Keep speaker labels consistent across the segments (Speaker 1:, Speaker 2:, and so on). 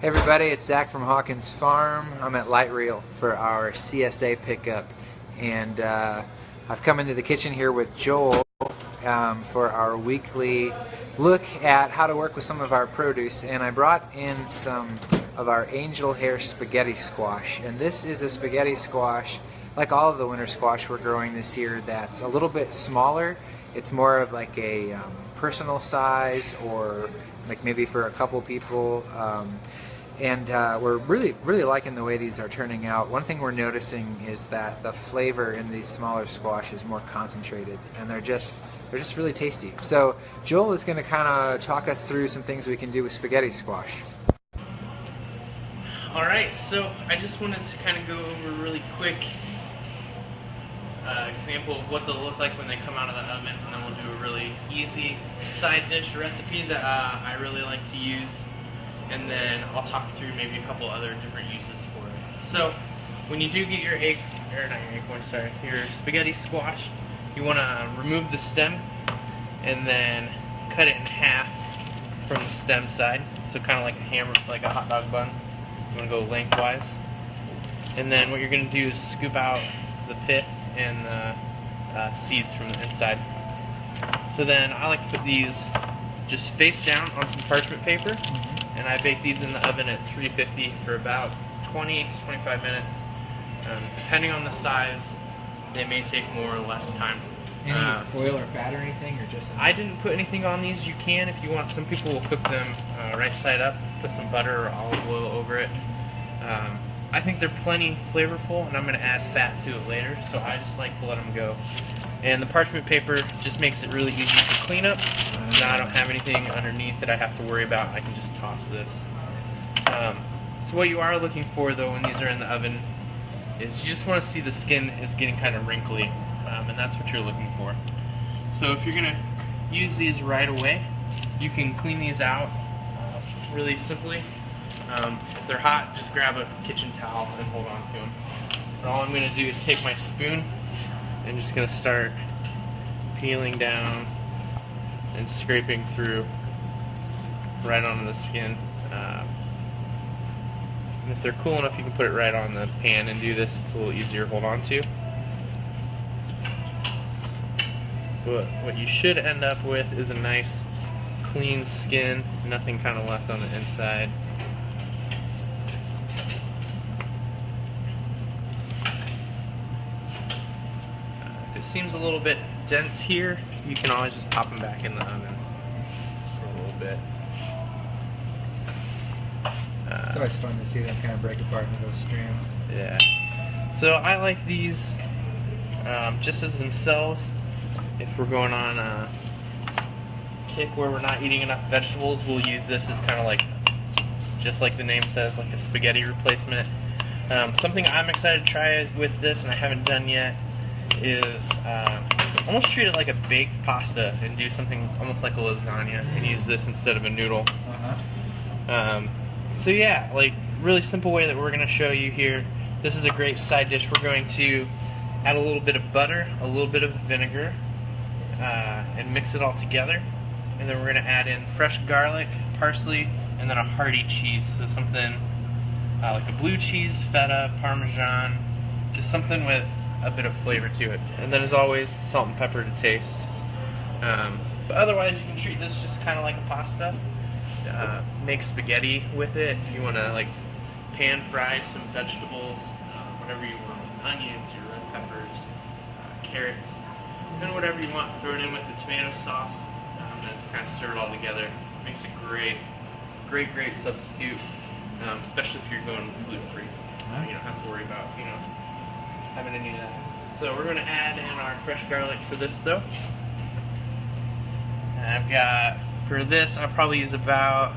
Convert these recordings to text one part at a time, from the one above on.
Speaker 1: Hey everybody, it's Zach from Hawkins Farm. I'm at Light Reel for our CSA pickup, and I've come into the kitchen here with Joel for our weekly look at how to work with some of our produce. And I brought in some of our angel hair spaghetti squash, and this is a spaghetti squash like all of the winter squash we're growing this year that's a little bit smaller. It's more of like a personal size, or like maybe for a couple people. And we're really liking the way these are turning out. One thing we're noticing is that the flavor in these smaller squash is more concentrated, and they're just really tasty. So Joel is going to kind of talk us through some things we can do with spaghetti squash.
Speaker 2: Alright, so I just wanted to kind of go over a really quick example of what they'll look like when they come out of the oven, and then we'll do a really easy side dish recipe that I really like to use. And then I'll talk through maybe a couple other different uses for it. So when you do get your your spaghetti squash, you want to remove the stem and then cut it in half from the stem side. So kind of like a hammer, like a hot dog bun. You want to go lengthwise. And then what you're going to do is scoop out the pit and the seeds from the inside. So then I like to put these just face down on some parchment paper. And I bake these in the oven at 350 for about 20 to 25 minutes. Depending on the size, they may take more or less time.
Speaker 1: Any oil or fat or anything, or just?
Speaker 2: I didn't put anything on these. You can if you want. Some people will cook them right side up, put some butter or olive oil over it. I think they're plenty flavorful, and I'm going to add fat to it later, so I just like to let them go. And the parchment paper just makes it really easy to clean up. Now I don't have anything underneath that I have to worry about. I can just toss this. So what you are looking for, though, when these are in the oven is you just want to see the skin is getting kind of wrinkly, and that's what you're looking for. So if you're going to use these right away, you can clean these out really simply. If they're hot, just grab a kitchen towel and hold on to them. And all I'm going to do is take my spoon and just going to start peeling down and scraping through right onto the skin. And if they're cool enough, you can put it right on the pan and do this. It's a little easier to hold on to. But what you should end up with is a nice clean skin, nothing kind of left on the inside. If it seems a little bit dense here, you can always just pop them back in the oven for a little bit.
Speaker 1: It's always fun to see them kind of break apart into those strands.
Speaker 2: Yeah. So I like these just as themselves. If we're going on a kick where we're not eating enough vegetables, we'll use this as kind of like, just like the name says, like a spaghetti replacement. Something I'm excited to try with this, and I haven't done yet, is almost treat it like a baked pasta and do something almost like a lasagna and use this instead of a noodle. So yeah, like really simple way that we're going to show you here. This is a great side dish. We're going to add a little bit of butter, a little bit of vinegar, and mix it all together. And then we're going to add in fresh garlic, parsley, and then a hearty cheese. So something like a blue cheese, feta, parmesan, just something with a bit of flavor to it. And then as always, salt and pepper to taste. But otherwise you can treat this just kind of like a pasta. Make spaghetti with it. If you want to like pan fry some vegetables, whatever you want, onions, your red peppers, carrots, and whatever you want. Throw it in with the tomato sauce, and then kind of stir it all together. Makes a great substitute, especially if you're going gluten-free. You don't have to worry about having any of that. So we're going to add in our fresh garlic for this though. And I've got, for this, I'll probably use about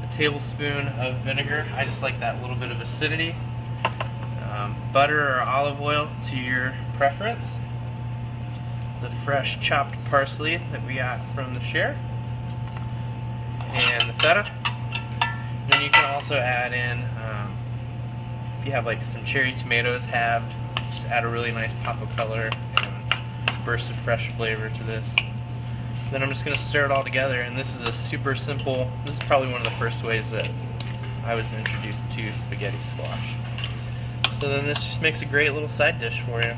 Speaker 2: a tablespoon of vinegar. I just like that little bit of acidity. Butter or olive oil to your preference. The fresh chopped parsley that we got from the share. And the feta. Then you can also add in, if you have like some cherry tomatoes halved, just add a really nice pop of color and burst of fresh flavor to this. Then I'm just going to stir it all together, and this is a super simple, this is probably one of the first ways that I was introduced to spaghetti squash. So then this just makes a great little side dish for you.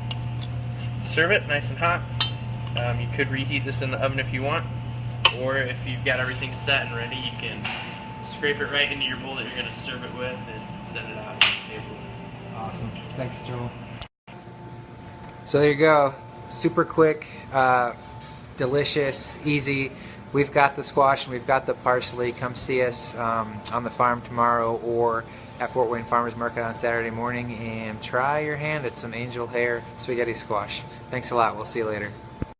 Speaker 2: Serve it nice and hot. You could reheat this in the oven if you want, or if you've got everything set and ready, you can scrape it right into your bowl that you're going to serve it with and set it out on the table.
Speaker 1: Awesome. Thanks, Joel. So there you go. Super quick, delicious, easy. We've got the squash and we've got the parsley. Come see us on the farm tomorrow or at Fort Wayne Farmers Market on Saturday morning and try your hand at some angel hair spaghetti squash. Thanks a lot. We'll see you later.